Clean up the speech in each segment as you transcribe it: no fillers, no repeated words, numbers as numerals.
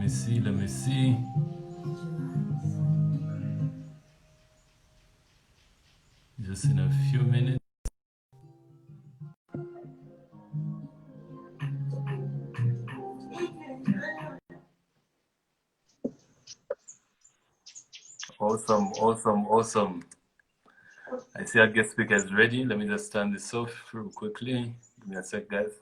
let me see. Just in a few minutes. Awesome, awesome, awesome. I see our guest speaker is ready. Let me just turn this off real quickly. Give me a sec, guys.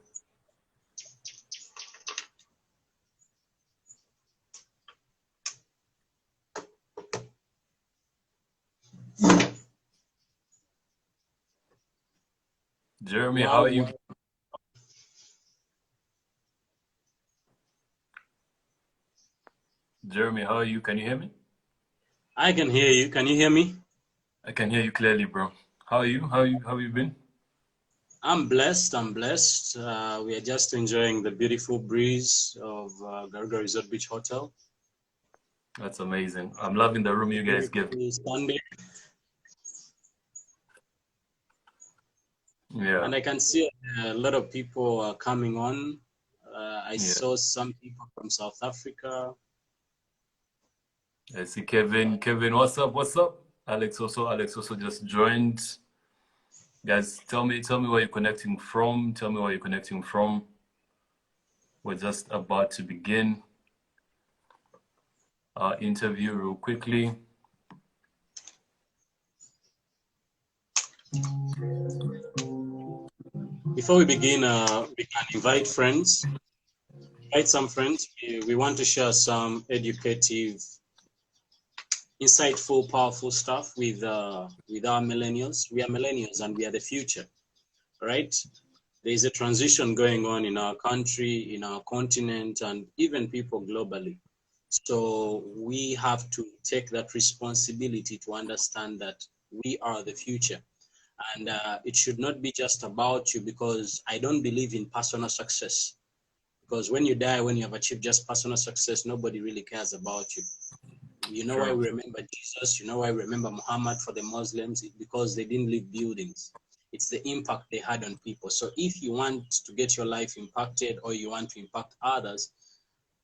Jeremy, how are you? Jeremy, how are you? Can you hear me? I can hear you. Can you hear me? I can hear you clearly, bro. How are you? How have you been? I'm blessed. I'm blessed. We are just enjoying the beautiful breeze of Garuga Resort Beach Hotel. That's amazing. I'm loving the room you guys give. Sunday. Yeah. And I can see a lot of people coming on. I saw some people from South Africa. I see Kevin. Kevin, what's up? What's up? Alex also just joined. Guys, tell me where you're connecting from. Tell me where you're connecting from. We're just about to begin our interview real quickly. Before we begin, we can invite friends. Invite some friends. We want to share some educative, insightful, powerful stuff with our millennials. We are millennials and we are the future, right? There is a transition going on in our country, in our continent, and even people globally. So we have to take that responsibility to understand that we are the future. And it should not be just about you, because I don't believe in personal success. Because when you die, when you have achieved just personal success, nobody really cares about you. You know why we remember Jesus? You know why we remember Muhammad for the Muslims? It's because they didn't leave buildings. It's the impact they had on people. So if you want to get your life impacted, or you want to impact others,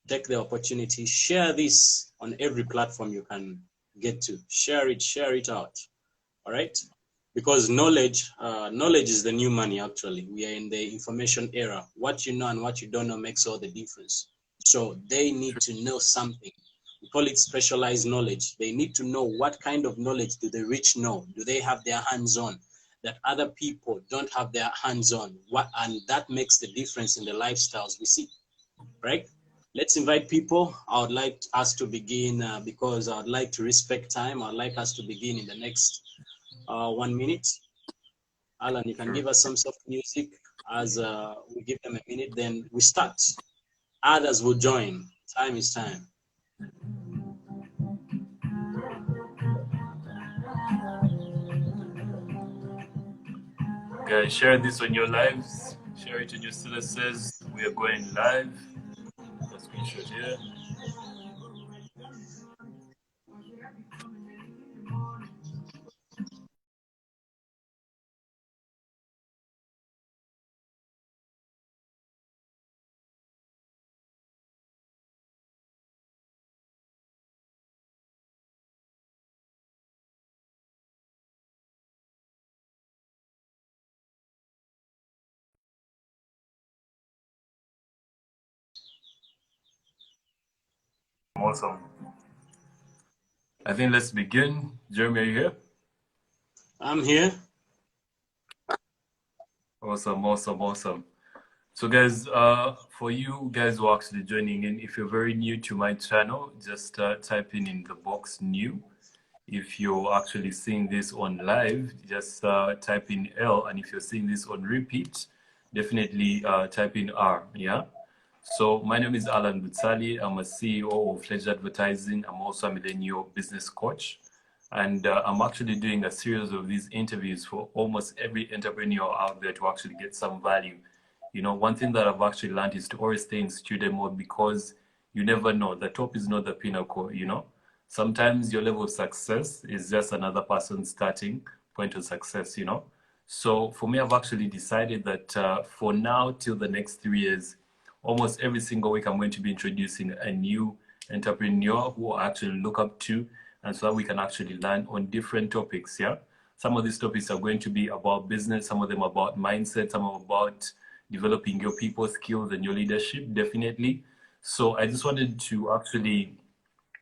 take the opportunity, share this on every platform you can get to. Share it out. All right? Because knowledge is the new money, actually. We are in the information era. What you know and what you don't know makes all the difference. So they need to know something. We call it specialized knowledge. They need to know what kind of knowledge do the rich know, do they have their hands on, that other people don't have their hands on. And that makes the difference in the lifestyles we see, right? Let's invite people. I would like us to begin because I would like to respect time. I'd like us to begin in the next 1 minute. Alan, you can give us some soft music as we give them a minute, then we start. Others will join. Time is time. Guys, share this on your lives. Share it on your statuses. We are going live. A screenshot here. Awesome. I think let's begin. Jeremy, are you here? I'm here. Awesome, awesome, awesome. So guys, for you guys who are actually joining in, if you're very new to my channel, just type in the box new. If you're actually seeing this on live, just type in L. And if you're seeing this on repeat, definitely type in R, yeah? So my name is Alan Butsali. I'm a CEO of Fledge Advertising. I'm also a millennial business coach. And I'm actually doing a series of these interviews for almost every entrepreneur out there to actually get some value. You know, one thing that I've actually learned is to always stay in student mode, because you never know. The top is not the pinnacle, you know. Sometimes your level of success is just another person's starting point of success, you know. So for me, I've actually decided that for now till the next 3 years, almost every single week, I'm going to be introducing a new entrepreneur who I actually look up to, and so that we can actually learn on different topics. Yeah, some of these topics are going to be about business, some of them about mindset, some of about developing your people skills and your leadership, definitely. So I just wanted to actually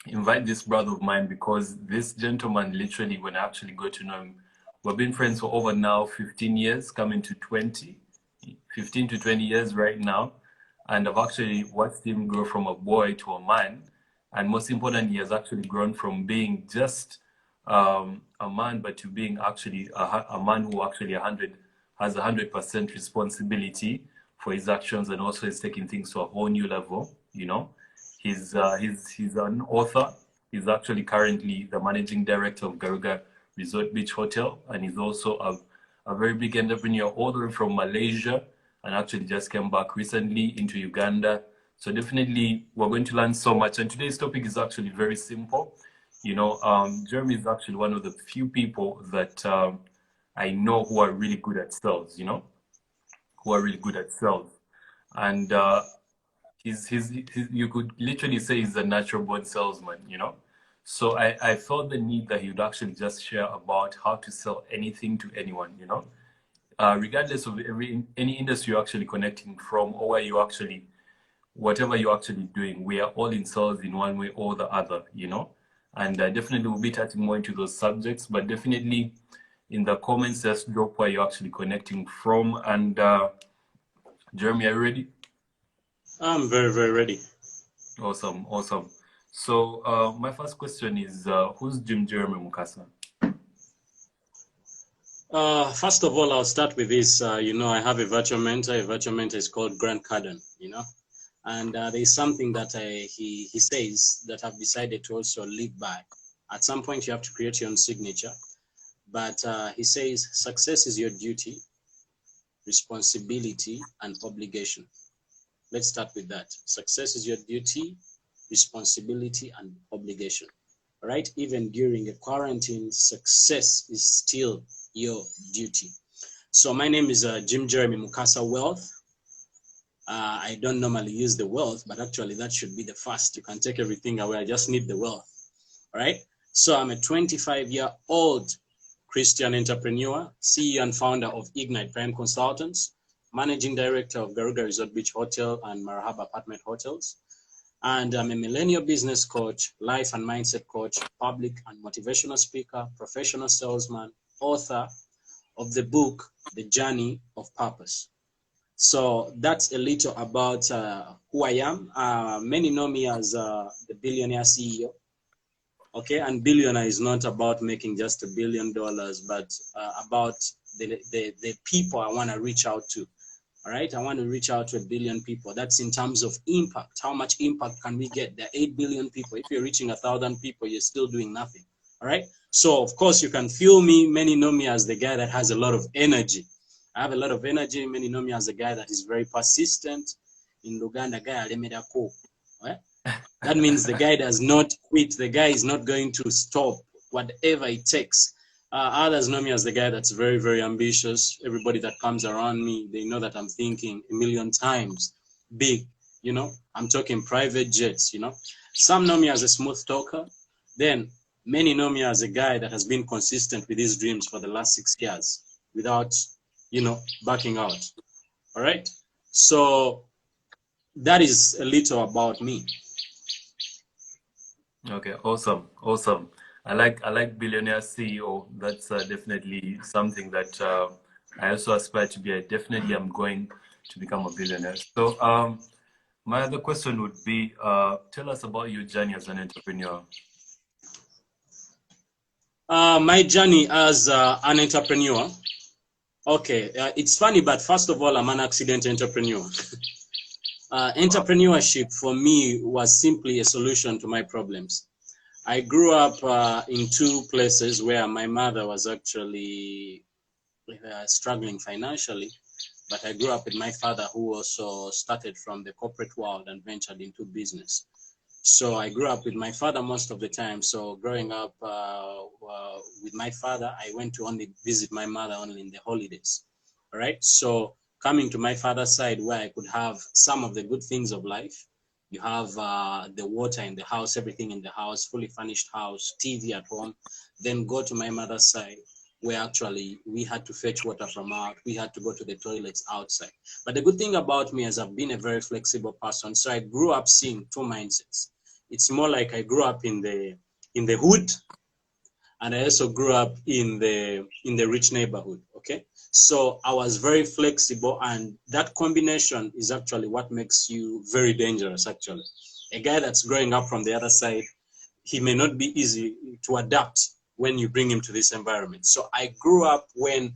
invite this brother of mine because this gentleman, literally, when I actually got to know him, we've been friends for over now 15 years, coming to 20, 15 to 20 years right now. And I've actually watched him grow from a boy to a man. And most importantly, he has actually grown from being just a man, but to being actually a man who actually has 100% responsibility for his actions, and also is taking things to a whole new level, you know. He's an author. He's actually currently the managing director of Garuga Resort Beach Hotel, and he's also a very big entrepreneur all the way from Malaysia, and actually just came back recently into Uganda. So definitely we're going to learn so much. And today's topic is actually very simple. You know, Jeremy is actually one of the few people that I know who are really good at sales, you know, who are really good at sales. And he's you could literally say he's a natural born salesman, you know. So I felt the need that he would actually just share about how to sell anything to anyone, you know, regardless of any industry you're actually connecting from, or where you actually, whatever you're actually doing, we are all in sales in one way or the other, you know. And definitely we'll be touching more into those subjects, but definitely in the comments, just drop where you're actually connecting from. And Jeremy, are you ready? I'm very, very ready. Awesome, awesome. So my first question is, who's Jeremy Mukasa? First of all, I'll start with this. You know, I have a virtual mentor. A virtual mentor is called Grant Cardone, you know. And there's something that he says that I've decided to also live by. At some point, you have to create your own signature. But he says, success is your duty, responsibility, and obligation. Let's start with that. Success is your duty, responsibility, and obligation. Right? Even during a quarantine, success is still your duty. So my name is Jeremy Mukasa Wealth. I don't normally use the wealth, but actually that should be the first. You can take everything away. I just need the wealth. All right. So I'm a 25-year-old Christian entrepreneur, CEO and founder of Ignite Prime Consultants, managing director of Garuga Resort Beach Hotel and Marahaba Apartment Hotels. And I'm a millennial business coach, life and mindset coach, public and motivational speaker, professional salesman, author of the book, The Journey of Purpose. So that's a little about who I am. Many know me as the billionaire CEO. Okay, and billionaire is not about making just $1 billion, but about the people I want to reach out to. All right, I want to reach out to 1 billion people. That's in terms of impact. How much impact can we get? There are 8 billion people. If you're reaching 1,000 people, you're still doing nothing. All right. So of course you can feel me. Many know me as the guy that has a lot of energy. I have a lot of energy. Many know me as a guy that is very persistent. In Luganda, guy alemedako. Right? That means the guy does not quit. The guy is not going to stop, whatever it takes. Others know me as the guy that's very, very ambitious. Everybody that comes around me, they know that I'm thinking a million times big, you know. I'm talking private jets, you know. Some know me as a smooth talker. Then many know me as a guy that has been consistent with his dreams for the last 6 years without, you know, backing out. All right. So that is a little about me. Okay, awesome, awesome. I like billionaire CEO. That's definitely something that I also aspire to be. I definitely am going to become a billionaire. So my other question would be, tell us about your journey as an entrepreneur. My journey as an entrepreneur. Okay, it's funny, but first of all, I'm an accident entrepreneur. Entrepreneurship for me was simply a solution to my problems. I grew up in two places where my mother was actually struggling financially, but I grew up with my father who also started from the corporate world and ventured into business. So I grew up with my father most of the time. So growing up with my father, I went to only visit my mother only in the holidays. All right. So coming to my father's side where I could have some of the good things of life, You have the water in the house, everything in the house, fully furnished house, TV at home. Then go to my mother's side, where actually we had to fetch water from out. We had to go to the toilets outside. But the good thing about me is I've been a very flexible person. So I grew up seeing two mindsets. It's more like I grew up in the hood, and I also grew up in the rich neighborhood. Okay, so I was very flexible, and that combination is actually what makes you very dangerous. Actually, a guy that's growing up from the other side, he may not be easy to adapt when you bring him to this environment. So I grew up when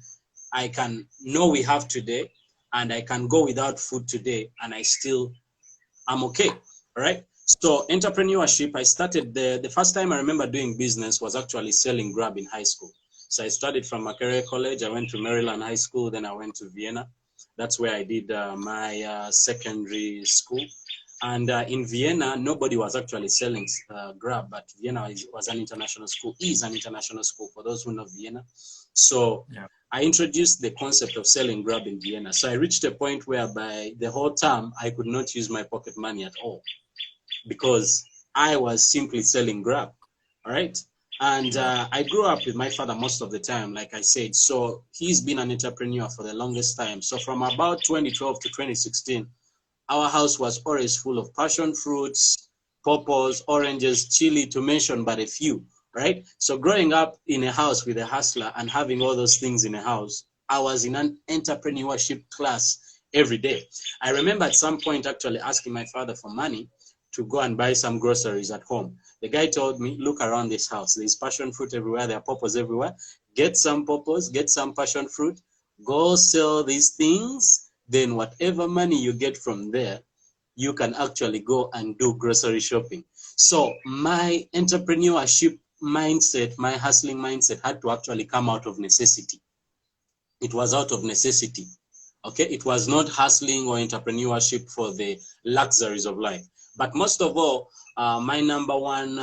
I can know we have today, and I can go without food today, and I'm okay. All right. So entrepreneurship, I started the first time I remember doing business was actually selling Grab in high school. So I started from Makerere College. I went to Maryland High School. Then I went to Vienna. That's where I did my secondary school. And in Vienna, nobody was actually selling Grab, but Vienna was an international school, is an international school for those who know Vienna. So yeah. I introduced the concept of selling Grab in Vienna. So I reached a point whereby the whole term, I could not use my pocket money at all because I was simply selling Grab, all right? And I grew up with my father most of the time, like I said. So he's been an entrepreneur for the longest time. So from about 2012 to 2016, our house was always full of passion fruits, pawpaws, oranges, chili, to mention but a few, right? So growing up in a house with a hustler and having all those things in a house, I was in an entrepreneurship class every day. I remember at some point actually asking my father for money to go and buy some groceries at home. The guy told me, look around this house. There's passion fruit everywhere. There are pawpaws everywhere. Get some pawpaws, get some passion fruit, go sell these things. Then whatever money you get from there, you can actually go and do grocery shopping. So my entrepreneurship mindset, my hustling mindset had to actually come out of necessity. It was out of necessity. Okay, it was not hustling or entrepreneurship for the luxuries of life. But most of all, my number one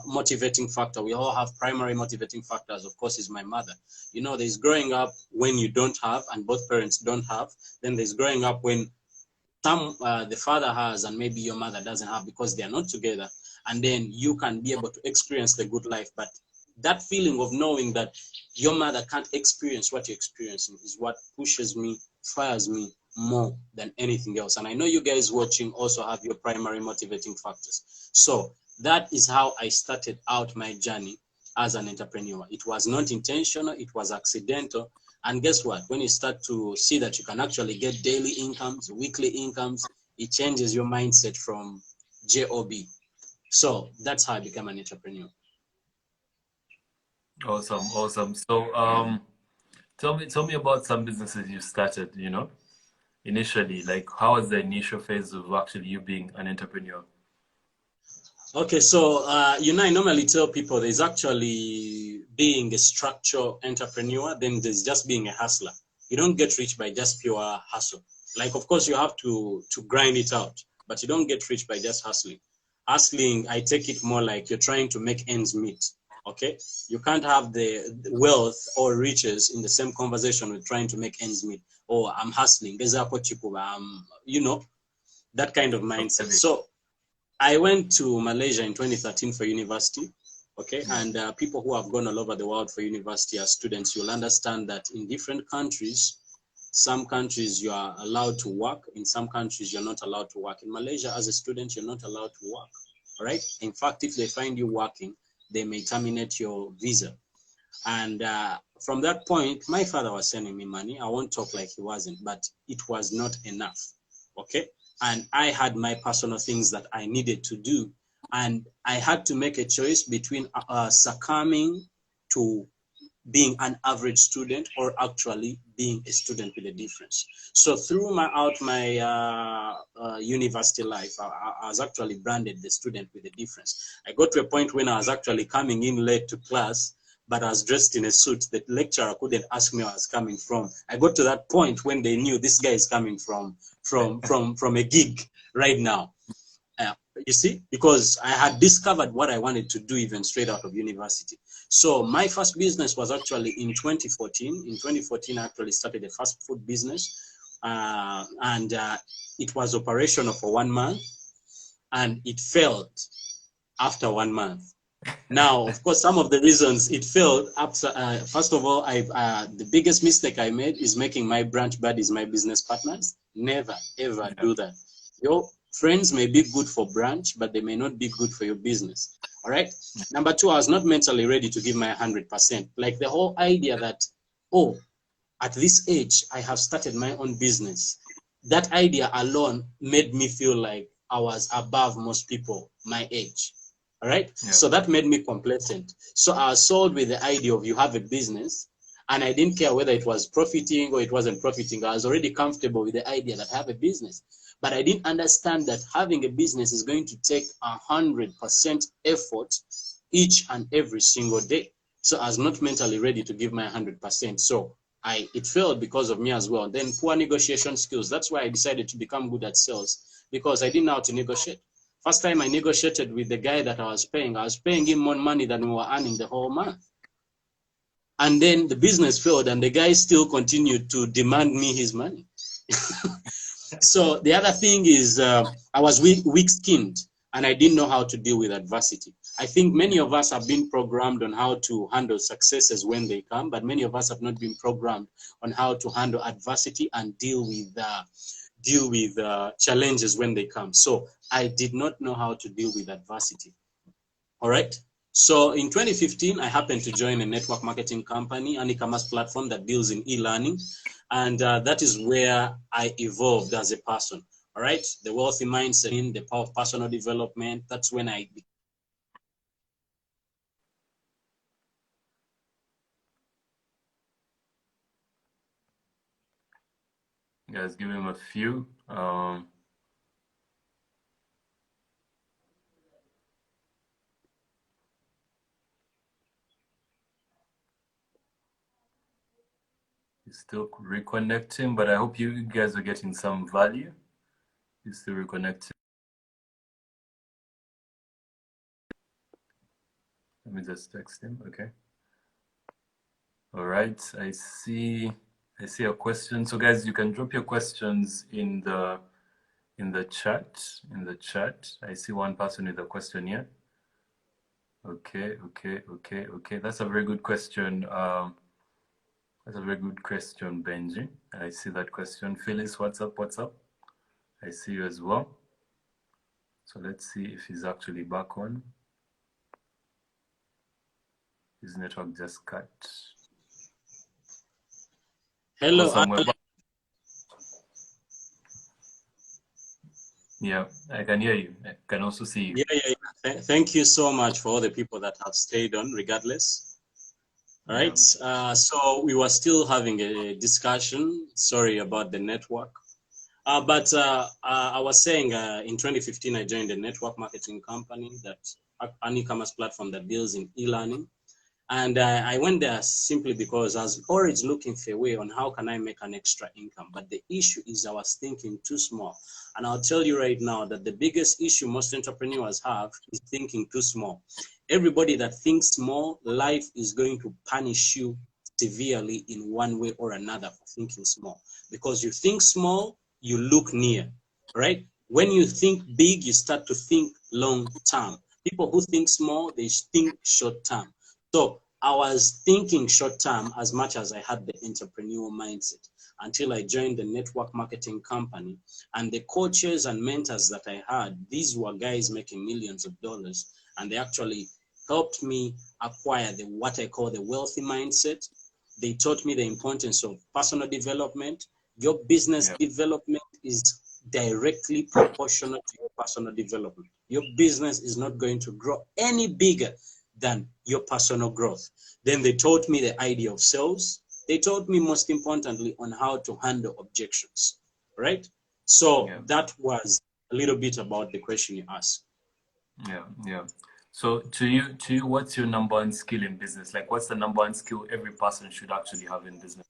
motivating factor, we all have primary motivating factors, of course, is my mother. You know, there's growing up when you don't have and both parents don't have. Then there's growing up when the father has and maybe your mother doesn't have because they are not together. And then you can be able to experience the good life. But that feeling of knowing that your mother can't experience what you're experiencing is what pushes me, fires me more than anything else. And I know you guys watching also have your primary motivating factors. So that is how I started out my journey as an entrepreneur. It was not intentional, it was accidental. And guess what? When you start to see that you can actually get daily incomes, weekly incomes, it changes your mindset from JOB. So that's how I became an entrepreneur. Awesome, awesome. So tell me about some businesses you started, you know, initially. Like how was the initial phase of actually you being an entrepreneur? Okay, so you know, I normally tell people there's actually being a structural entrepreneur, then there's just being a hustler. You don't get rich by just pure hustle. Like, of course, you have to grind it out, but you don't get rich by just hustling. Hustling, I take it more like you're trying to make ends meet. Okay, you can't have the wealth or riches in the same conversation with trying to make ends meet. Oh, I'm hustling. You know, that kind of mindset. So I went to Malaysia in 2013 for university. Okay, and people who have gone all over the world for university as students, you'll understand that in different countries, some countries you are allowed to work, in some countries you're not allowed to work. In Malaysia, as a student, you're not allowed to work. All right. In fact, if they find you working, they may terminate your visa. And from that point, my father was sending me money. I won't talk like he wasn't, but it was not enough. Okay. And I had my personal things that I needed to do. And I had to make a choice between succumbing to being an average student or actually being a student with a difference. So throughout my university life, I was actually branded the student with a difference. I got to a point when I was actually coming in late to class, but I was dressed in a suit. The lecturer couldn't ask me where I was coming from. I got to that point when they knew this guy is coming from a gig right now. You see, because I had discovered what I wanted to do even straight out of university. So my first business was actually in 2014. In 2014, I actually started a fast food business, and it was operational for 1 month. and it failed after 1 month. Now, of course, some of the reasons it failed, after, first of all, the biggest mistake I made is making my branch buddies my business partners. Never, ever do that. Your friends may be good for branch, but they may not be good for your business. All right. Number two, I was not mentally ready to give my 100%. Like the whole idea that, oh, at this age, I have started my own business. That idea alone made me feel like I was above most people my age. All right. Yeah. So that made me complacent. So I was sold with the idea of you have a business, and I didn't care whether it was profiting or it wasn't profiting. I was already comfortable with the idea that I have a business. But I didn't understand that having a business is going to take 100% effort each and every single day. So I was not mentally ready to give my 100%. So it failed because of me as well. Then poor negotiation skills. That's why I decided to become good at sales, because I didn't know how to negotiate. First time I negotiated with the guy that I was paying him more money than we were earning the whole month. And then the business failed, and the guy still continued to demand me his money. So the other thing is I was weak-skinned, and I didn't know how to deal with adversity. I think many of us have been programmed on how to handle successes when they come, but many of us have not been programmed on how to handle adversity and deal with challenges when they come. So I did not know how to deal with adversity. All right. So in 2015, I happened to join a network marketing company, an e-commerce platform that deals in e-learning. And that is where I evolved as a person. All right. The wealthy mindset, the power of personal development. That's when I became. Guys, give him a few. He's still reconnecting, but I hope you guys are getting some value. He's still reconnecting. Let me just text him. Okay. All right. I see a question. So guys, you can drop your questions in the chat. I see one person with a question here. Okay. That's a very good question. That's a very good question, Benji. I see that question. Phyllis, what's up? I see you as well. So let's see if he's actually back on. His network just cut. Hello. Awesome. Yeah, I can hear you. I can also see you. Yeah. Thank you so much for all the people that have stayed on regardless. All right. So we were still having a discussion. Sorry about the network. But I was saying in 2015, I joined a network marketing company, an e-commerce platform that deals in e-learning. And I went there simply because I was always looking for a way on how can I make an extra income. But the issue is I was thinking too small. And I'll tell you right now that the biggest issue most entrepreneurs have is thinking too small. Everybody that thinks small, life is going to punish you severely in one way or another for thinking small. Because you think small, you look near, right? When you think big, you start to think long term. People who think small, they think short term. So I was thinking short term as much as I had the entrepreneurial mindset until I joined the network marketing company. And the coaches and mentors that I had, these were guys making millions of dollars, and they actually helped me acquire what I call the wealthy mindset. They taught me the importance of personal development. Your business development is directly proportional to your personal development. Your business is not going to grow any bigger than your personal growth. Then they taught me the idea of sales. They taught me most importantly on how to handle objections, right? So that was a little bit about the question you asked. Yeah. So to you, what's your number one skill in business? Like, what's the number one skill every person should actually have in business?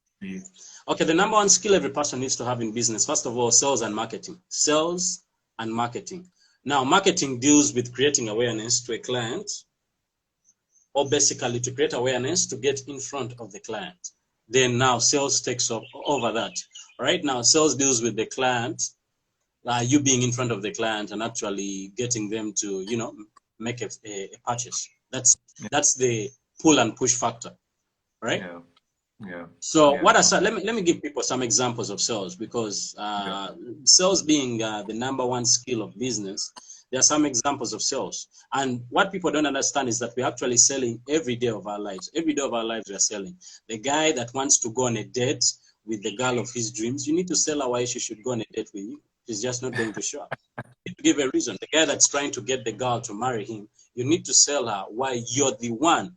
Okay, the number one skill every person needs to have in business, first of all, sales and marketing. Sales and marketing. Now, marketing deals with creating awareness to a client, or basically to create awareness to get in front of the client. Then now sales takes over that. Right now, sales deals with the client. you being in front of the client and actually getting them to, you know, make a purchase. That's the pull and push factor, right? Yeah. Yeah. So Yeah. what are some, let me give people some examples of sales, because sales being the number one skill of business, there are some examples of sales. And what people don't understand is that we're actually selling every day of our lives. Every day of our lives we are selling. The guy that wants to go on a date with the girl of his dreams, you need to sell her why she should go on a date with you. She's just not going to show up. You need to give a reason. The guy that's trying to get the girl to marry him, you need to sell her why you're the one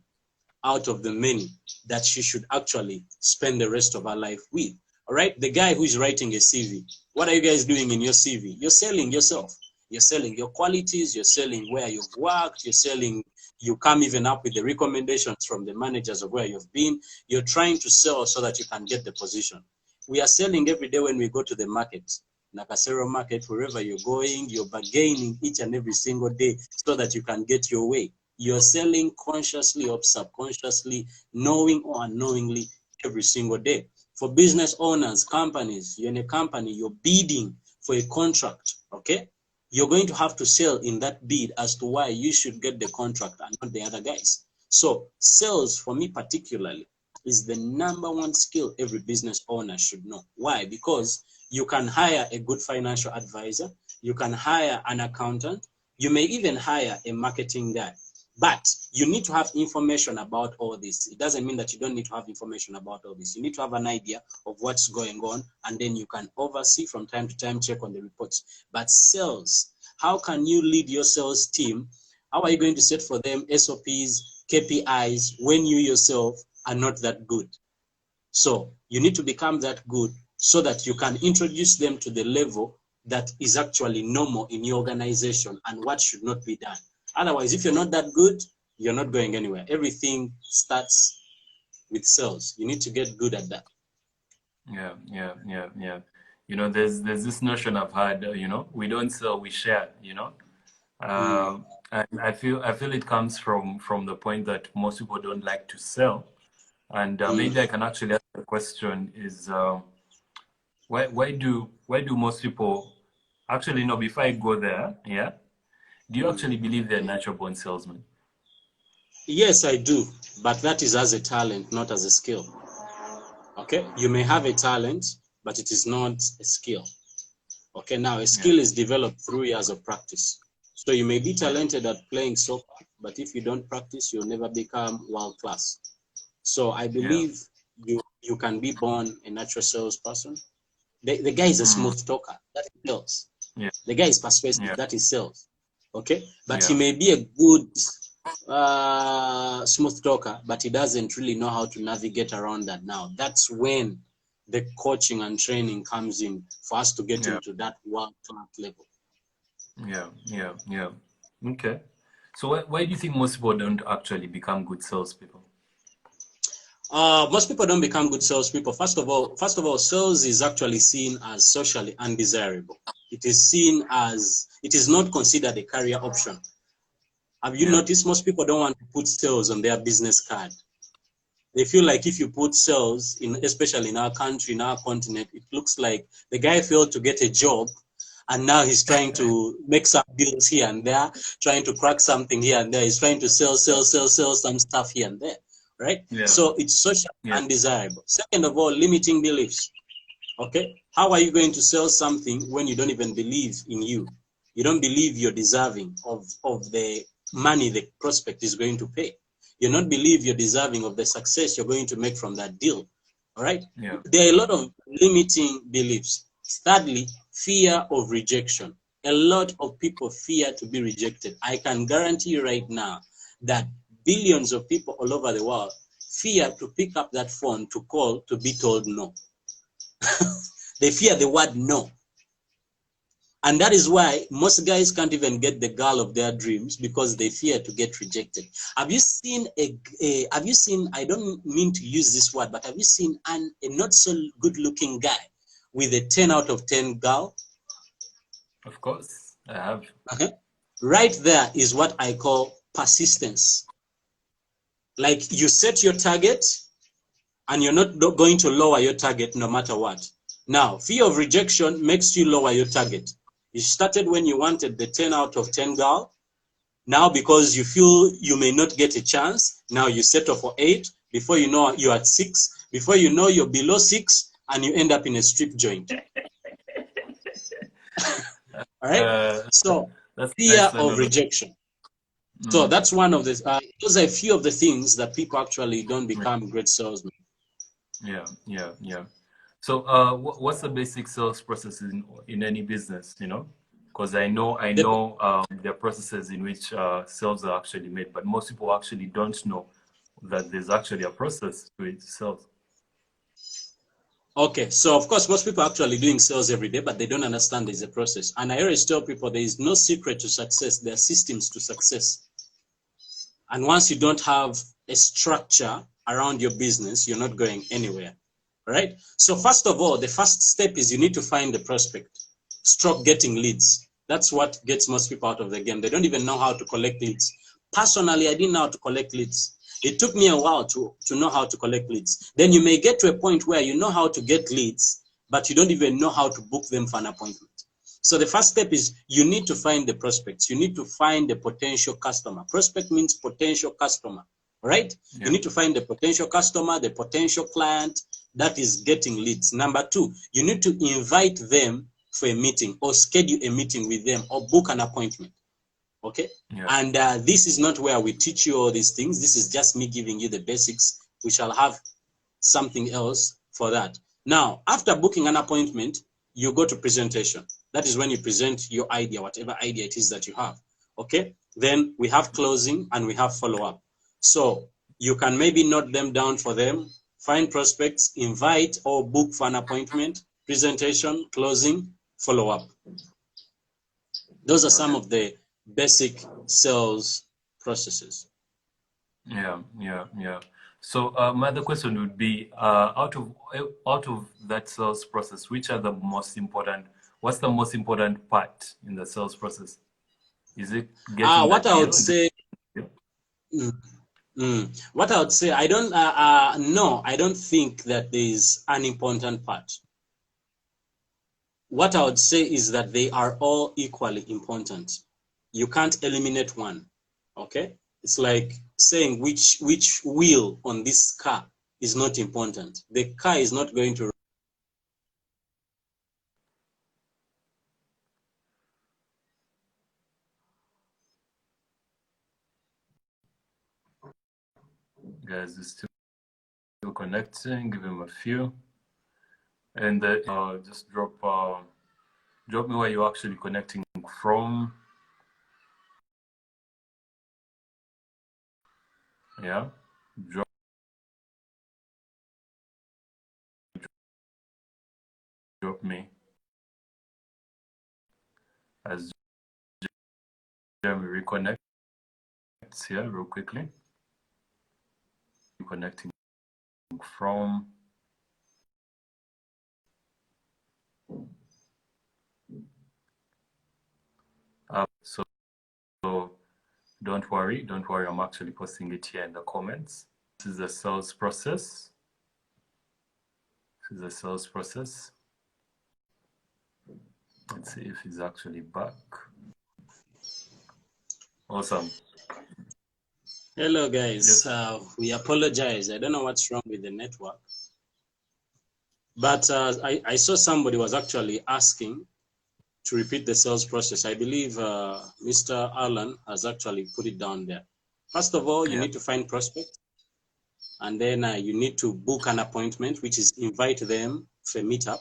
out of the many that she should actually spend the rest of her life with. All right, the guy who is writing a CV, what are you guys doing in your CV? You're selling yourself. You're selling your qualities. You're selling where you've worked. You're selling, you come even up with the recommendations from the managers of where you've been. You're trying to sell so that you can get the position. We are selling every day when we go to the market. Nakasero market, wherever you're going, you're bargaining each and every single day so that you can get your way. You're selling consciously or subconsciously, knowing or unknowingly, every single day. For business owners, companies, you're in a company, you're bidding for a contract, okay? You're going to have to sell in that bid as to why you should get the contract and not the other guys. So sales, for me particularly, is the number one skill every business owner should know. Why? Because you can hire a good financial advisor, you can hire an accountant, you may even hire a marketing guy. But you need to have information about all this. It doesn't mean that you don't need to have information about all this. You need to have an idea of what's going on, and then you can oversee from time to time, check on the reports. But sales, how can you lead your sales team? How are you going to set for them SOPs, KPIs, when you yourself are not that good? So you need to become that good so that you can introduce them to the level that is actually normal in your organization and what should not be done. Otherwise, if you're not that good, you're not going anywhere. Everything starts with sales. You need to get good at that. Yeah. You know, there's this notion I've had, you know, we don't sell, we share, you know. And I feel it comes from the point that most people don't like to sell. And maybe I can actually ask the question is why do most people actually, no, before I go there, yeah, do you actually believe they're natural born salesmen? Yes, I do, but that is as a talent, not as a skill. Okay, you may have a talent, but it is not a skill. Okay, now a skill is developed through years of practice. So you may be talented at playing soccer, but if you don't practice, you'll never become world class. So I believe you can be born a natural salesperson. The guy is a smooth talker. That is sales. Yeah. The guy is persuasive. That is sales. Okay, but he Yeah. may be a good smooth talker, but he doesn't really know how to navigate around that. Now that's when the coaching and training comes in for us to get into that world-class level. Yeah. Okay. So why do you think most people don't actually become good salespeople? Most people don't become good salespeople. First of all, sales is actually seen as socially undesirable. It is not considered a career option. Have you noticed most people don't want to put sales on their business card? They feel like if you put sales especially in our country, in our continent, it looks like the guy failed to get a job and now he's trying to make some deals here and there, trying to crack something here and there. He's trying to sell some stuff here and there, right? Yeah. So it's socially undesirable. Second of all, limiting beliefs. Okay, how are you going to sell something when you don't even believe in you? You don't believe you're deserving of the money the prospect is going to pay. You don't believe you're deserving of the success you're going to make from that deal. All right? Yeah. There are a lot of limiting beliefs. Thirdly, fear of rejection. A lot of people fear to be rejected. I can guarantee you right now that billions of people all over the world fear to pick up that phone to call to be told no. They fear the word no. And that is why most guys can't even get the girl of their dreams because they fear to get rejected. Have you seen I don't mean to use this word, but have you seen a not so good looking guy with a 10 out of 10 girl? Of course, I have. Right there is what I call persistence. Like you set your target and you're not going to lower your target no matter what. Now, fear of rejection makes you lower your target. You started when you wanted the 10 out of 10 girl. Now, because you feel you may not get a chance, now you settle for 8. Before you know, you're at 6. Before you know, you're below 6, and you end up in a strip joint. All right? So, that's a fear nice of analogy. rejection. So that's one of the, those are a few of the things that people actually don't become great salesmen. Yeah. So, what's the basic sales process in any business, you know? Because I know there are processes in which sales are actually made, but most people actually don't know that there's actually a process to it, sales. Okay, so of course, most people are actually doing sales every day, but they don't understand there's a process. And I always tell people there is no secret to success. There are systems to success. And once you don't have a structure around your business, you're not going anywhere. All right? So first of all, the first step is you need to find the prospect. Stop getting leads. That's what gets most people out of the game. They don't even know how to collect leads. Personally, I didn't know how to collect leads. It took me a while to know how to collect leads. Then you may get to a point where you know how to get leads, but you don't even know how to book them for an appointment. So the first step is you need to find the prospects. You need to find the potential customer. Prospect means potential customer, right? Yeah. You need to find the potential customer, the potential client that is getting leads. Number 2, you need to invite them for a meeting or schedule a meeting with them or book an appointment. Okay? Yeah. And this is not where we teach you all these things. This is just me giving you the basics. We shall have something else for that. Now, after booking an appointment, you go to presentation. That is when you present your idea, whatever idea it is that you have. Okay? Then we have closing and we have follow-up. So you can maybe note them down for them, find prospects, invite or book for an appointment, presentation, closing, follow-up. Those are some of the basic sales processes. Yeah. So my other question would be, out of that sales process, which are the most important? What's the most important part in the sales process? Is it getting What the I deal? would say, what I would say, I don't, no, I don't think that there is an important part. What I would say is that they are all equally important. You can't eliminate one. Okay, it's like saying which wheel on this car is not important. The car is not going to. Guys, it's still connecting. Give him a few, and just drop me where you're actually connecting from. Yeah, drop me as Jeremy reconnects here real quickly. Connecting from. So don't worry. I'm actually posting it here in the comments. This is the sales process. Let's see if he's actually back. Awesome. Hello, guys. Yes. We apologize. I don't know what's wrong with the network. But I saw somebody was actually asking to repeat the sales process. I believe Mr. Alan has actually put it down there. First of all, you need to find prospect. And then you need to book an appointment, which is invite them for a meetup.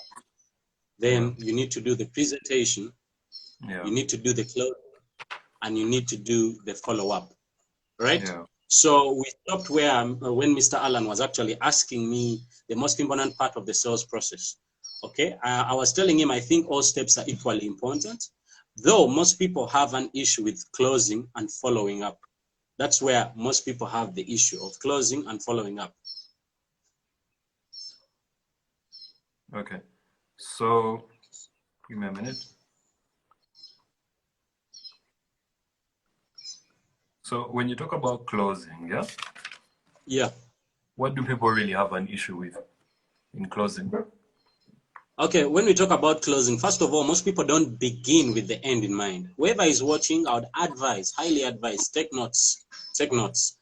Then you need to do the presentation. You need to do the close. And you need to do the follow-up. Right? So we stopped where when Mr. Alan was actually asking me the most important part of the sales process. Okay, I was telling him I think all steps are equally important, though most people have an issue with closing and following up. That's where most people have the issue of closing and following up. Okay, so give me a minute. So when you talk about closing, yeah, what do people really have an issue with in closing? Okay, when we talk about closing, first of all, most people don't begin with the end in mind. Whoever is watching, I would advise, highly advise, take notes. Take notes.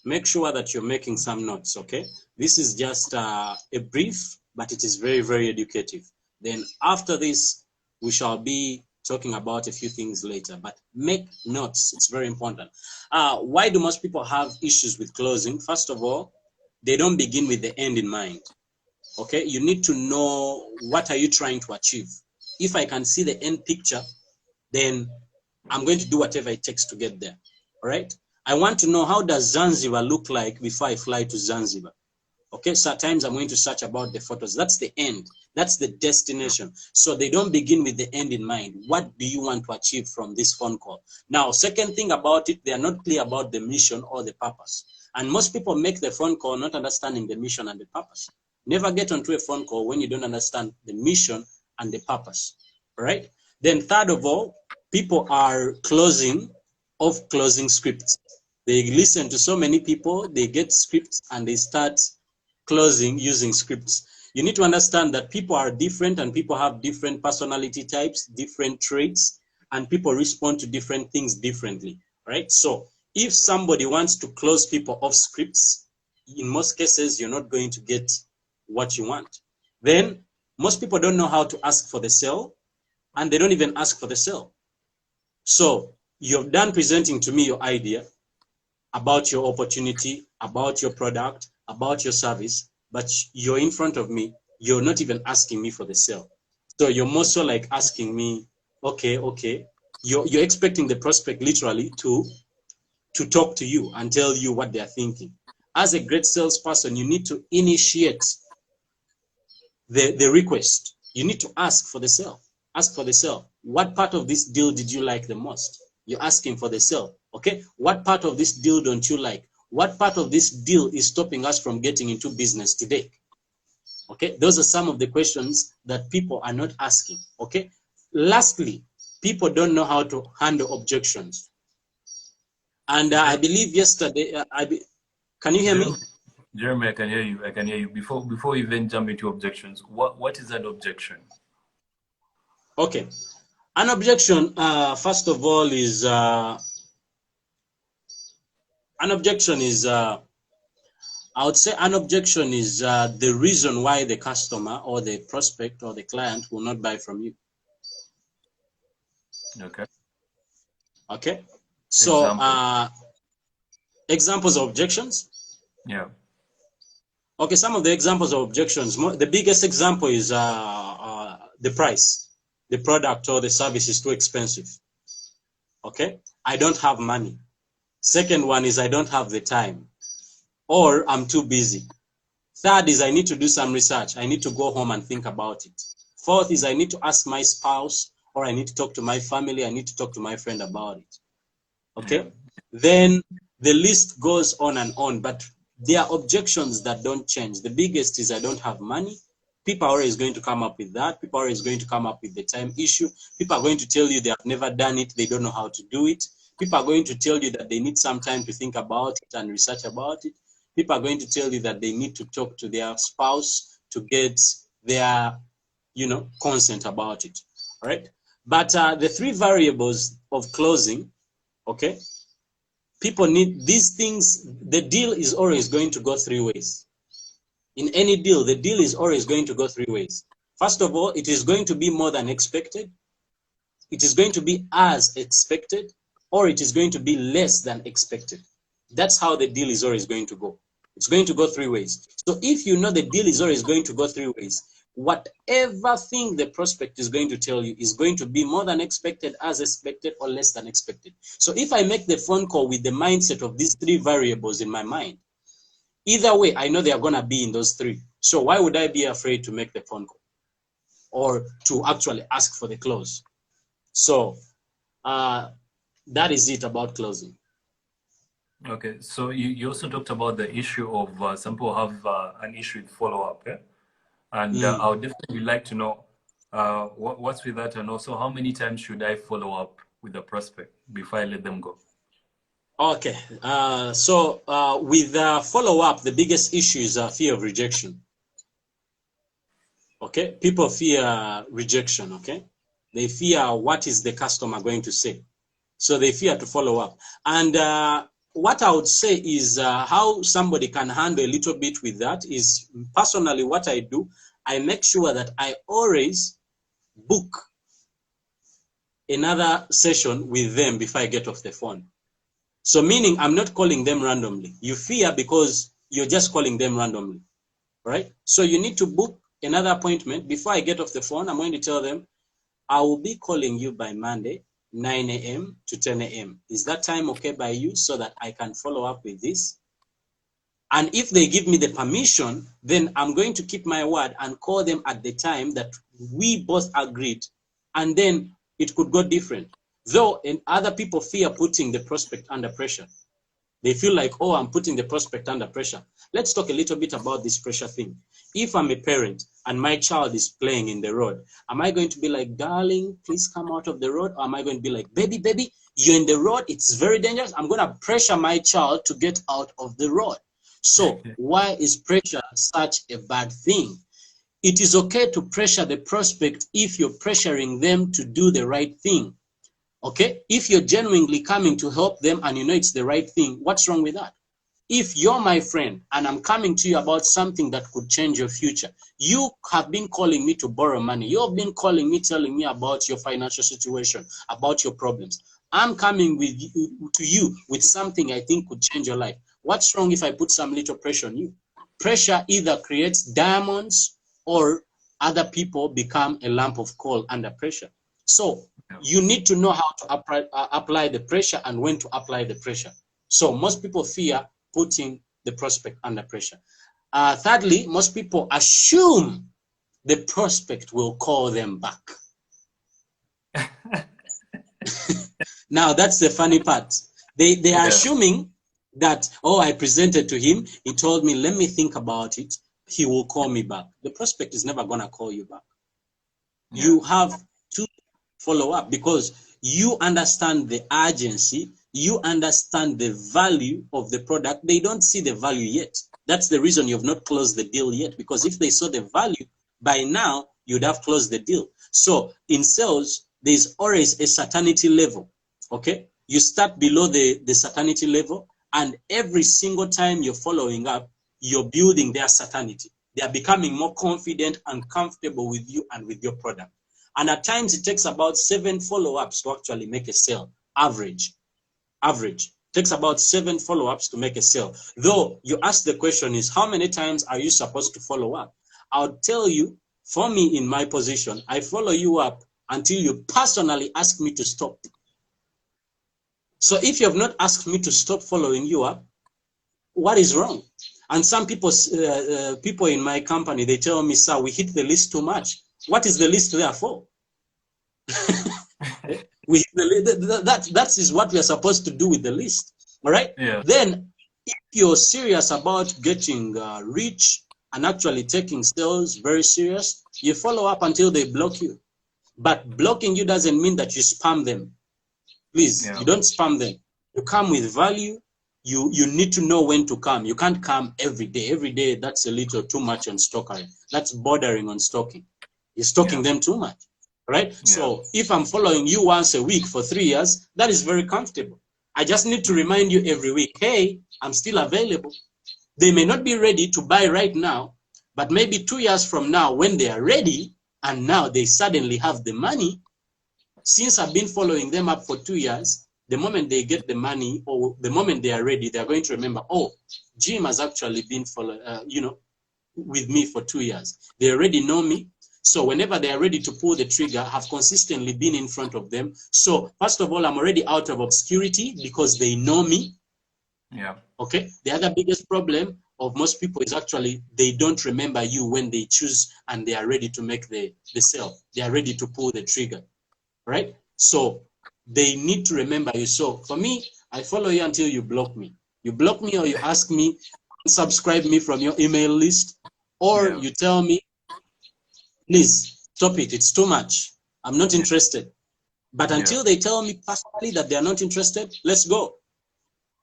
Make sure that you're making some notes, okay? This is just a brief, but it is very, very educative. Then after this, we shall be talking about a few things later, but make notes. It's very important. Why do most people have issues with closing? First of all, they don't begin with the end in mind. Okay, you need to know what are you trying to achieve. If I can see the end picture, then I'm going to do whatever it takes to get there. All right, I want to know, how does Zanzibar look like before I fly to Zanzibar? Okay, sometimes I'm going to search about the photos. That's the end, that's the destination. So they don't begin with the end in mind. What do you want to achieve from this phone call? Now, second thing about it, they are not clear about the mission or the purpose. And most people make the phone call not understanding the mission and the purpose. Never get onto a phone call when you don't understand the mission and the purpose. All right. Then third of all, people are closing scripts. They listen to so many people, they get scripts, and they start closing using scripts. You need to understand that people are different, and people have different personality types, different traits, and people respond to different things differently. Right. So if somebody wants to close people off scripts, in most cases, you're not going to get what you want. Then most people don't know how to ask for the sale, and they don't even ask for the sale. So you're done presenting to me your idea about your opportunity, about your product, about your service, but you're in front of me, you're not even asking me for the sale. So you're more so like asking me, okay. You're expecting the prospect literally to talk to you and tell you what they're thinking. As a great salesperson, you need to initiate the request. You need to ask for the sale. Ask for the sale. What part of this deal did you like the most? You're asking for the sale. Okay. What part of this deal don't you like? What part of this deal is stopping us from getting into business today? Okay. Those are some of the questions that people are not asking. Okay. Lastly, people don't know how to handle objections. And I believe yesterday, can you hear me? Jeremy, I can hear you. I can hear you. Before we even jump into objections, what is an objection? Okay. An objection, first of all, is I would say an objection is the reason why the customer or the prospect or the client will not buy from you. Okay. Okay. So examples of objections. Yeah. Okay. Some of the examples of objections. The biggest example is the price. The product or the service is too expensive. Okay. I don't have money. Second one is I don't have the time, or I'm too busy. Third is I need to do some research. I need to go home and think about it. Fourth is I need to ask my spouse, or I need to talk to my family. I need to talk to my friend about it. Okay. Yeah. Then the list goes on and on, but there are objections that don't change. The biggest is I don't have money. People are always going to come up with that. People are always going to come up with the time issue. People are going to tell you they have never done it. They don't know how to do it. People are going to tell you that they need some time to think about it and research about it. People are going to tell you that they need to talk to their spouse to get their, consent about it. All right. But the three variables of closing, okay, people need these things. The deal is always going to go three ways. In any deal, the deal is always going to go three ways. First of all, it is going to be more than expected. It is going to be as expected, or it is going to be less than expected. That's how the deal is always going to go. It's going to go three ways. So if you know the deal is always going to go three ways, whatever thing the prospect is going to tell you is going to be more than expected, as expected, or less than expected. So if I make the phone call with the mindset of these three variables in my mind, either way, I know they are going to be in those three. So why would I be afraid to make the phone call or to actually ask for the close? So that is it about closing. Okay, so you also talked about the issue of some people have an issue with follow-up, yeah? And I would definitely like to know what's with that, and also how many times should I follow up with the prospect before I let them go? Okay, so with follow-up, the biggest issue is fear of rejection. Okay, people fear rejection. Okay, they fear what is the customer going to say, so they fear to follow up. And what I would say is how somebody can handle a little bit with that is, personally, what I do, I make sure that I always book another session with them before I get off the phone. So meaning I'm not calling them randomly. You fear because you're just calling them randomly, right? So you need to book another appointment. Before I get off the phone, I'm going to tell them, I will be calling you by Monday, 9 a.m. to 10 a.m. Is that time okay by you, so that I can follow up with this? And if they give me the permission, then I'm going to keep my word and call them at the time that we both agreed. And then it could go different. Though, and other people fear putting the prospect under pressure. They feel like, oh, I'm putting the prospect under pressure. Let's talk a little bit about this pressure thing. If I'm a parent and my child is playing in the road, am I going to be like, darling, please come out of the road? Or am I going to be like, baby, you're in the road, it's very dangerous. I'm going to pressure my child to get out of the road. So why is pressure such a bad thing? It is okay to pressure the prospect if you're pressuring them to do the right thing. Okay? If you're genuinely coming to help them and you know it's the right thing, what's wrong with that? If you're my friend and I'm coming to you about something that could change your future, you have been calling me to borrow money. You've been calling me, telling me about your financial situation, about your problems. I'm coming to you with something I think could change your life. What's wrong if I put some little pressure on you? Pressure either creates diamonds or other people become a lump of coal under pressure. So you need to know how to apply the pressure and when to apply the pressure. So most people fear putting the prospect under pressure. Thirdly, most people assume the prospect will call them back. Now, that's the funny part. They are assuming that, oh, I presented to him, he told me, let me think about it, he will call me back. The prospect is never going to call you back. You have to follow up because you understand the urgency, you understand the value of the product. They don't see the value yet. That's the reason you've not closed the deal yet, because if they saw the value, by now you'd have closed the deal. So in sales, there's always a certainty level, okay? You start below the certainty level, and every single time you're following up, you're building their certainty. They are becoming more confident and comfortable with you and with your product. And at times it takes about 7 follow-ups to actually make a sale. Average. Takes about 7 follow-ups to make a sale. Though you ask the question is, how many times are you supposed to follow up? I'll tell you, for me in my position, I follow you up until you personally ask me to stop. So if you have not asked me to stop following you up, what is wrong? And some people, people in my company, they tell me, sir, we hit the list too much. What is the list there for? That is what we are supposed to do with the list. All right? Yeah. Then, if you're serious about getting rich and actually taking sales very serious, you follow up until they block you. But blocking you doesn't mean that you spam them. Please, you don't spam them. You come with value. You need to know when to come. You can't come every day. Every day, that's a little too much on stalking. That's bordering on stalking. You're stalking them too much, right? So if I'm following you once a week for 3 years, that is very comfortable. I just need to remind you every week, hey, I'm still available. They may not be ready to buy right now, but maybe 2 years from now, when they are ready, and now they suddenly have the money, since I've been following them up for 2 years, the moment they get the money or the moment they are ready, they're going to remember, oh, Jim has actually been with me for 2 years. They already know me. So whenever they are ready to pull the trigger, I have consistently been in front of them. So first of all, I'm already out of obscurity because they know me. Yeah. Okay. The other biggest problem of most people is actually they don't remember you when they choose and they are ready to make the sale. They are ready to pull the trigger. Right? So they need to remember you. So for me, I follow you until you block me. You block me or you ask me, subscribe me from your email list, or you tell me, please stop it. It's too much. I'm not interested. But until they tell me personally that they are not interested, let's go.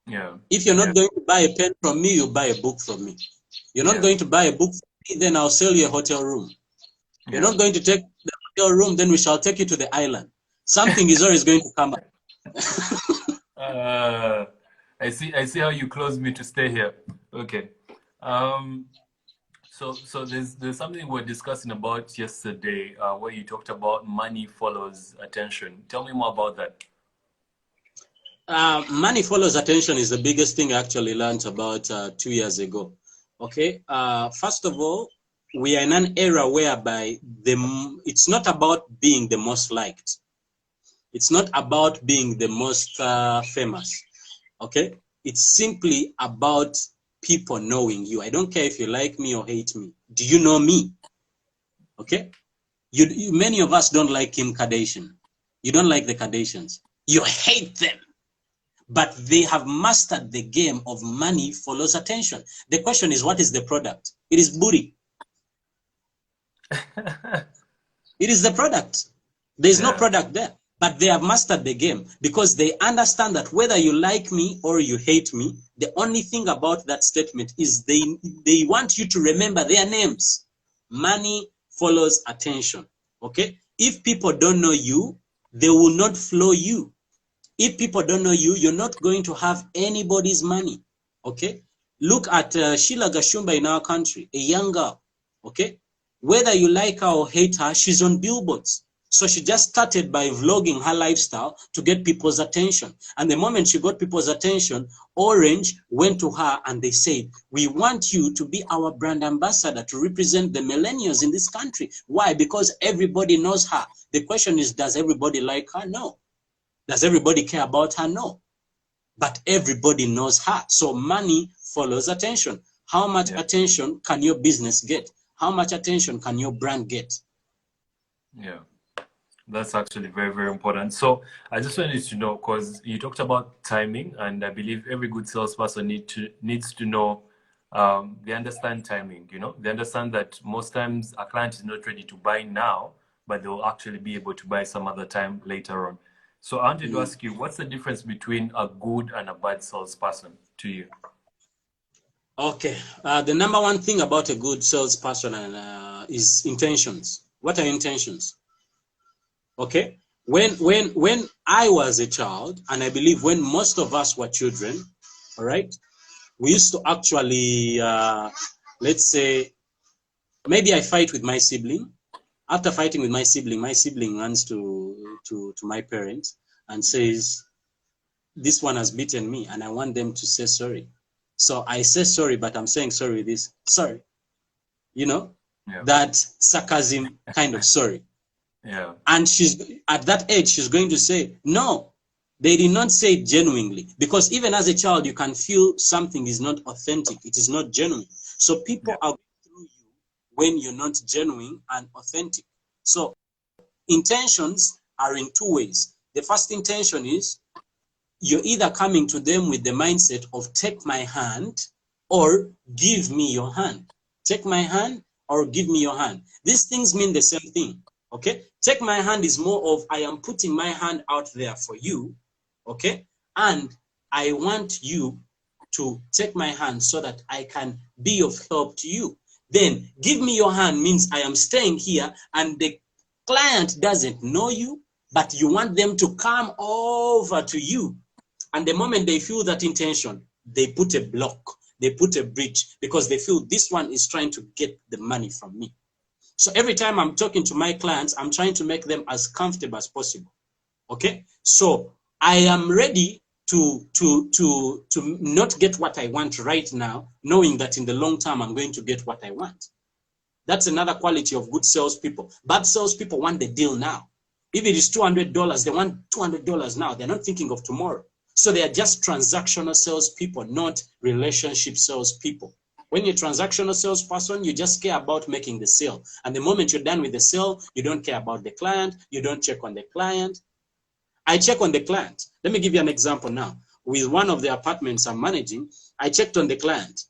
Yeah. If you're not going to buy a pen from me, you buy a book from me. You're not going to buy a book from me, then I'll sell you a hotel room. You're not going to take the hotel room, then we shall take you to the island. Something is always going to come up. I see how you close me to stay here. Okay. So there's something we're discussing about yesterday, where you talked about money follows attention. Tell me more about that. Money follows attention is the biggest thing I actually learned about 2 years ago. Okay. First of all, we are in an era whereby it's not about being the most liked. It's not about being the most famous. Okay. It's simply about people knowing you. I don't care if you like me or hate me. Do you know me? Okay. Many of us don't like Kim Kardashian. You don't like the Kardashians. You hate them. But they have mastered the game of money follows attention. The question is, what is the product? It is booty. It is the product. There's no product there. But they have mastered the game because they understand that whether you like me or you hate me, the only thing about that statement is they want you to remember their names. Money follows attention. Okay? If people don't know you, they will not flow you. If people don't know you, you're not going to have anybody's money. Okay? Look at Sheila Gashumba in our country, a young girl. Okay? Whether you like her or hate her, she's on billboards. So she just started by vlogging her lifestyle to get people's attention. And the moment she got people's attention, Orange went to her and they said, we want you to be our brand ambassador to represent the millennials in this country. Why? Because everybody knows her. The question is, does everybody like her? No. Does everybody care about her? No. But everybody knows her. So money follows attention. How much attention can your business get? How much attention can your brand get? Yeah. That's actually very, very important. So I just wanted to know, because you talked about timing, and I believe every good salesperson needs to know, they understand timing, they understand that most times a client is not ready to buy now, but they'll actually be able to buy some other time later on. So I wanted to ask you, what's the difference between a good and a bad salesperson to you? Okay. The number one thing about a good salesperson is intentions. What are intentions? Okay, when I was a child, and I believe when most of us were children, all right, we used to actually, let's say, maybe I fight with my sibling. After fighting with my sibling runs to my parents and says, this one has beaten me and I want them to say sorry. So I say sorry, but I'm saying sorry with this, sorry. That sarcasm kind of sorry. Yeah. And she's at that age, she's going to say, no, they did not say it genuinely. Because even as a child, you can feel something is not authentic. It is not genuine. So people are through you when you're not genuine and authentic. So intentions are in two ways. The first intention is you're either coming to them with the mindset of take my hand or give me your hand. Take my hand or give me your hand. These things mean the same thing. Okay, take my hand is more of I am putting my hand out there for you, okay, and I want you to take my hand so that I can be of help to you. Then give me your hand means I am staying here and the client doesn't know you, but you want them to come over to you. And the moment they feel that intention, they put a block, they put a bridge because they feel this one is trying to get the money from me. So every time I'm talking to my clients, I'm trying to make them as comfortable as possible. Okay? So I am ready to not get what I want right now, knowing that in the long term, I'm going to get what I want. That's another quality of good salespeople. Bad salespeople want the deal now. If it is $200, they want $200 now. They're not thinking of tomorrow. So they are just transactional salespeople, not relationship salespeople. When you're a transactional salesperson, you just care about making the sale. And the moment you're done with the sale, you don't care about the client. You don't check on the client. I check on the client. Let me give you an example now. With one of the apartments I'm managing, I checked on the client.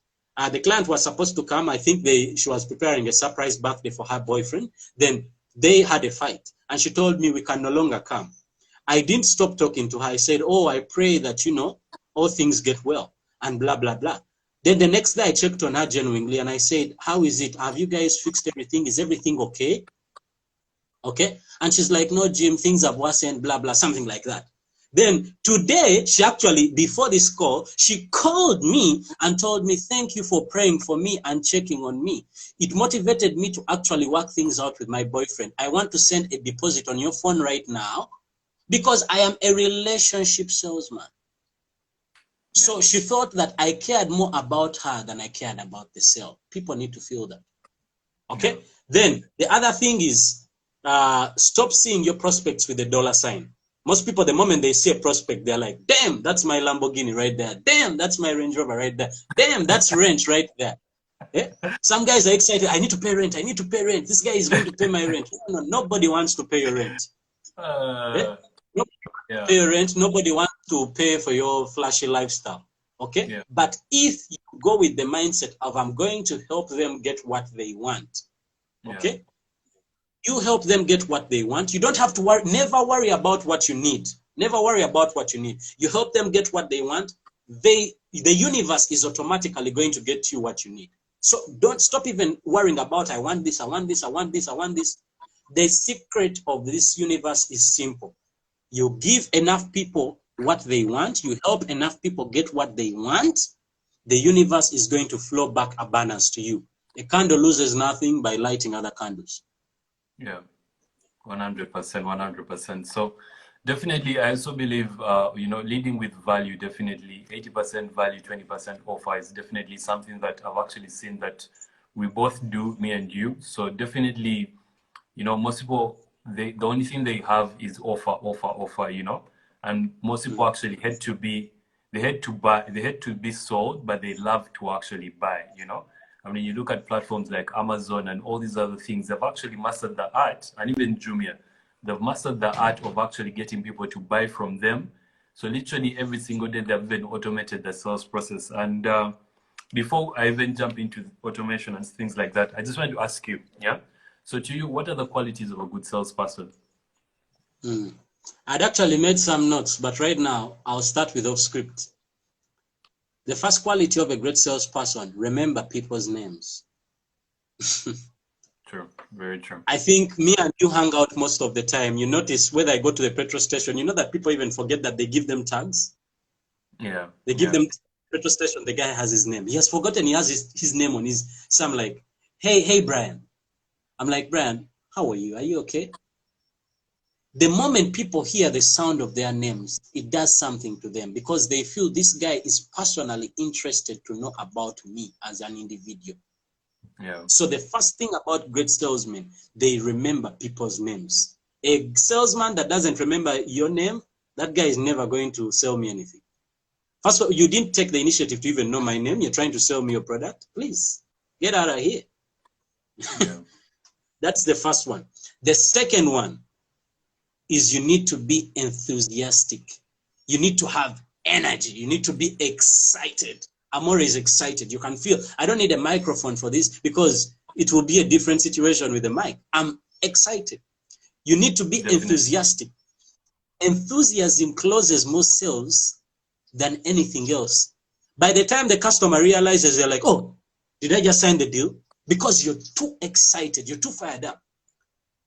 The client was supposed to come. I think she was preparing a surprise birthday for her boyfriend. Then they had a fight. And she told me we can no longer come. I didn't stop talking to her. I said, oh, I pray that, all things get well and blah, blah, blah. Then the next day I checked on her genuinely and I said, how is it? Have you guys fixed everything? Is everything okay? Okay. And she's like, no, Jim, things have worsened, blah, blah, something like that. Then today, she actually, before this call, she called me and told me, thank you for praying for me and checking on me. It motivated me to actually work things out with my boyfriend. I want to send a deposit on your phone right now because I am a relationship salesman. So she thought that I cared more about her than I cared about the sale. People need to feel that. Okay. Then the other thing is, stop seeing your prospects with a dollar sign. Most people, the moment they see a prospect, they're like, damn, that's my Lamborghini right there. Damn, that's my Range Rover right there. Damn, that's rent right there. Yeah? Some guys are excited. I need to pay rent. I need to pay rent. This guy is going to pay my rent. No, nobody wants to pay your rent. Yeah? Nobody wants to pay your rent. Nobody wants to pay for your flashy lifestyle. Okay? Yeah. But if you go with the mindset of I'm going to help them get what they want, okay? You help them get what they want. You don't have to worry. Never worry about what you need. Never worry about what you need. You help them get what they want. The universe is automatically going to get you what you need. So don't stop even worrying about, I want this, I want this, I want this, I want this. The secret of this universe is simple. You give enough people what they want. You help enough people get what they want. The universe is going to flow back abundance to you. A candle loses nothing by lighting other candles. Yeah, 100%, 100%. So definitely, I also believe, leading with value, definitely 80% value, 20% offer is definitely something that I've actually seen that we both do, me and you. So definitely, most people, the only thing they have is offer, and most people actually had to be sold, but they love to actually buy, I mean, you look at platforms like Amazon and all these other things, they've actually mastered the art, and even Jumia, they've mastered the art of actually getting people to buy from them. So literally every single day, they've even automated the sales process. And before I even jump into automation and things like that, I just want to ask you, so to you, what are the qualities of a good salesperson? I'd actually made some notes, but right now I'll start with off script. The first quality of a great salesperson, remember people's names. True, very true. I think me and you hang out most of the time. You notice whether I go to the petrol station, you know that people even forget that they give them tags. Yeah. They give them petrol station. The guy has his name. He has forgotten he has his name on his. So I'm like, hey, Brian. I'm like, Brian, how are you? Are you okay? The moment people hear the sound of their names, it does something to them because they feel this guy is personally interested to know about me as an individual. Yeah. So the first thing about great salesmen, they remember people's names. A salesman that doesn't remember your name, that guy is never going to sell me anything. First of all, you didn't take the initiative to even know my name. You're trying to sell me your product. Please get out of here. Yeah. That's the first one. The second one is you need to be enthusiastic. You need to have energy. You need to be excited. I'm always excited. You can feel, I don't need a microphone for this because it will be a different situation with the mic. I'm excited. You need to be enthusiastic. Enthusiasm closes more sales than anything else. By the time the customer realizes, they're like, oh, did I just sign the deal? Because you're too excited. You're too fired up.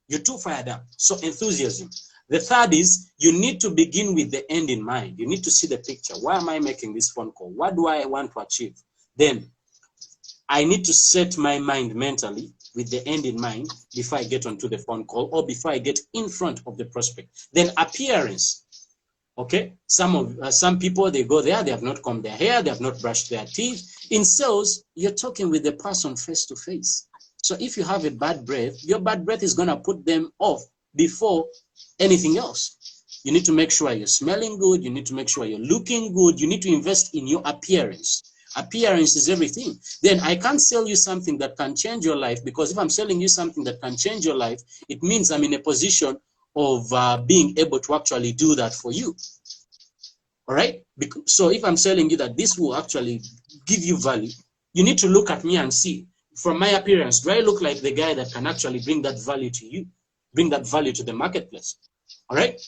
You're too fired up. So enthusiasm. The third is you need to begin with the end in mind. You need to see the picture. Why am I making this phone call? What do I want to achieve? Then I need to set my mind mentally with the end in mind before I get onto the phone call or before I get in front of the prospect. Then appearance. Okay, some people, they go there, they have not combed their hair, they have not brushed their teeth. In sales, you're talking with the person face to face. So if you have a bad breath, your bad breath is going to put them off before anything else. You need to make sure you're smelling good. You need to make sure you're looking good. You need to invest in your appearance. Appearance is everything. Then I can't sell you something that can change your life, because if I'm selling you something that can change your life, it means I'm in a position of being able to actually do that for you. All right? So if I'm selling you that this will actually give you value, you need to look at me and see, from my appearance, do I look like the guy that can actually bring that value to you, bring that value to the marketplace? All right?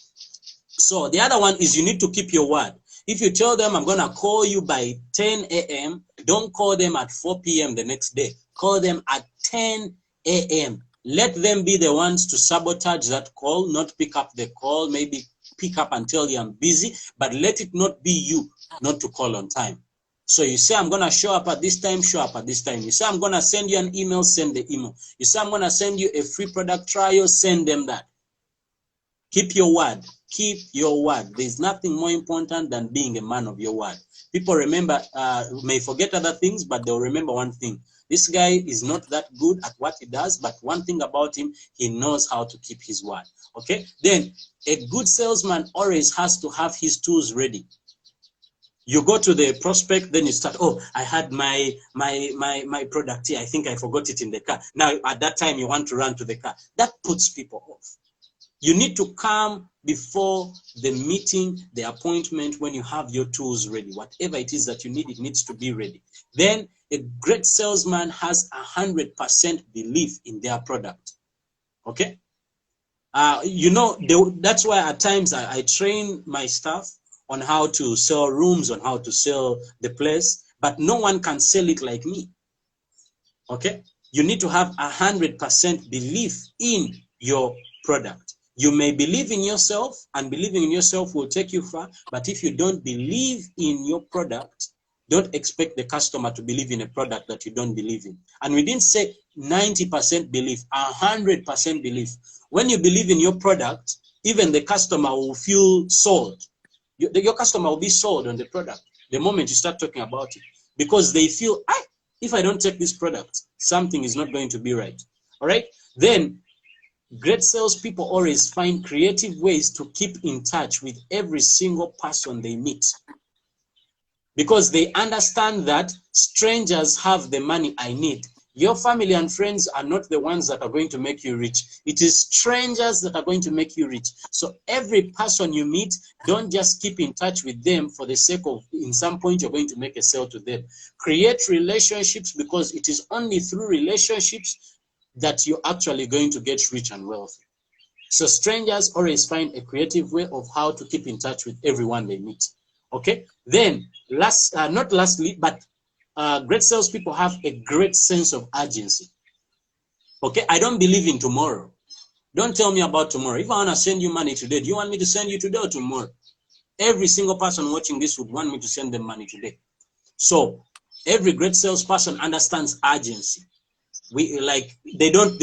So the other one is you need to keep your word. If you tell them I'm going to call you by 10 a.m., don't call them at 4 p.m. the next day. Call them at 10 a.m. Let them be the ones to sabotage that call, not pick up the call, maybe pick up and tell you I'm busy, but let it not be you not to call on time. So you say, I'm going to show up at this time, show up at this time. You say, I'm going to send you an email, send the email. You say, I'm going to send you a free product trial, send them that. Keep your word. Keep your word. There's nothing more important than being a man of your word. People remember, may forget other things, but they'll remember one thing. This guy is not that good at what he does, but one thing about him, he knows how to keep his word. Okay? Then, a good salesman always has to have his tools ready. You go to the prospect, then you start, oh, I had my product here. I think I forgot it in the car. Now, at that time, you want to run to the car. That puts people off. You need to come before the meeting, the appointment, when you have your tools ready. Whatever it is that you need, it needs to be ready. Then a great salesman has 100% belief in their product. Okay? You know, that's why at times I train my staff on how to sell rooms, on how to sell the place, but no one can sell it like me. Okay? You need to have 100% belief in your product. You may believe in yourself, and believing in yourself will take you far, but if you don't believe in your product, don't expect the customer to believe in a product that you don't believe in. And we didn't say 90% belief, 100% belief. When you believe in your product, even the customer will feel sold. Your customer will be sold on the product the moment you start talking about it, because they feel, if I don't take this product, something is not going to be right. All right? Then, great salespeople always find creative ways to keep in touch with every single person they meet, because they understand that strangers have the money I need. Your family and friends are not the ones that are going to make you rich. It is strangers that are going to make you rich. So every person you meet, don't just keep in touch with them for the sake of, in some point, you're going to make a sale to them. Create relationships, because it is only through relationships that you're actually going to get rich and wealthy. So strangers always find a creative way of how to keep in touch with everyone they meet. Okay? Then, not lastly, but great salespeople have a great sense of urgency. Okay? I don't believe in tomorrow. Don't tell me about tomorrow. If I want to send you money today, do you want me to send you today or tomorrow? Every single person watching this would want me to send them money today. So, every great salesperson understands urgency. They don't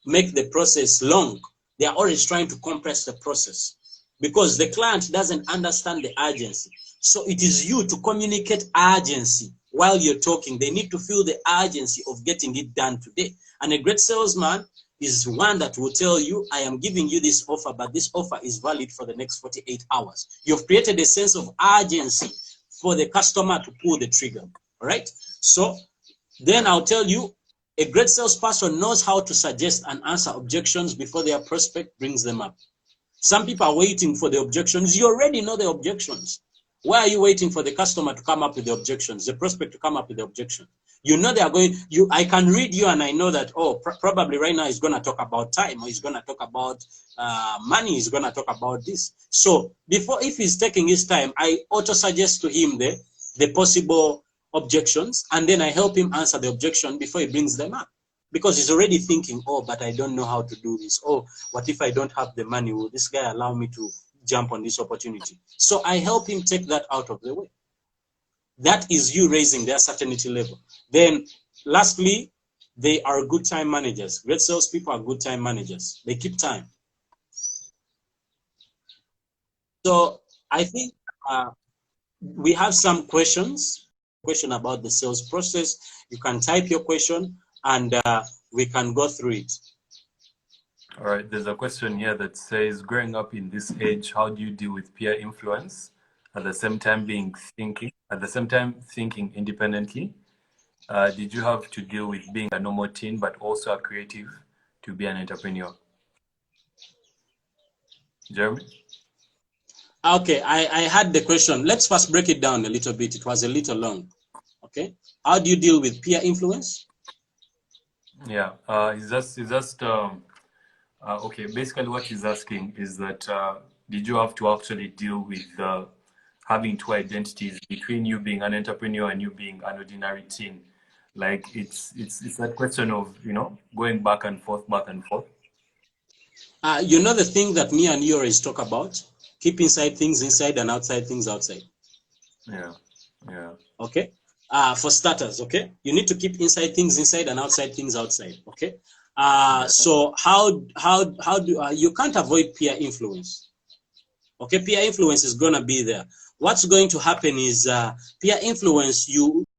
make the process long. They are always trying to compress the process, because the client doesn't understand the urgency. So it is you to communicate urgency while you're talking. They need to feel the urgency of getting it done today. And a great salesman is one that will tell you, I am giving you this offer, but this offer is valid for the next 48 hours. You've created a sense of urgency for the customer to pull the trigger. All right? So then I'll tell you, a great salesperson knows how to suggest and answer objections before their prospect brings them up. Some people are waiting for the objections. You already know the objections. Why are you waiting for the customer to come up with the objections, the prospect to come up with the objection? You know they are going, I can read you and I know that, probably right now he's going to talk about time, or he's going to talk about money, he's going to talk about this. So if he's taking his time, I auto-suggest to him the possible objections, and then I help him answer the objection before he brings them up. Because he's already thinking, but I don't know how to do this. What if I don't have the money? Will this guy allow me to jump on this opportunity? So I help him take that out of the way. That is you raising their certainty level. Then lastly, they are good time managers. Great salespeople are good time managers. They keep time. So I think we have some questions about the sales process. You can type your question and we can go through it. All right, there's a question here that says, growing up in this age, how do you deal with peer influence at the same time thinking independently? Did you have to deal with being a normal teen but also a creative to be an entrepreneur? Jeremy? Okay, I had the question. Let's first break it down a little bit. It was a little long. Okay, how do you deal with peer influence? Yeah, okay, basically what he's asking is that did you have to actually deal with having two identities between you being an entrepreneur and you being an ordinary teen? Like it's that question of, you know, going back and forth, back and forth. You know the thing that me and you always talk about? Keep inside things inside and outside things outside. Yeah, yeah. Okay. For starters, okay, you need to keep inside things inside and outside things outside. Okay. Yeah. So how do you can't avoid peer influence. Okay, peer influence is gonna be there. What's going to happen is peer influence, you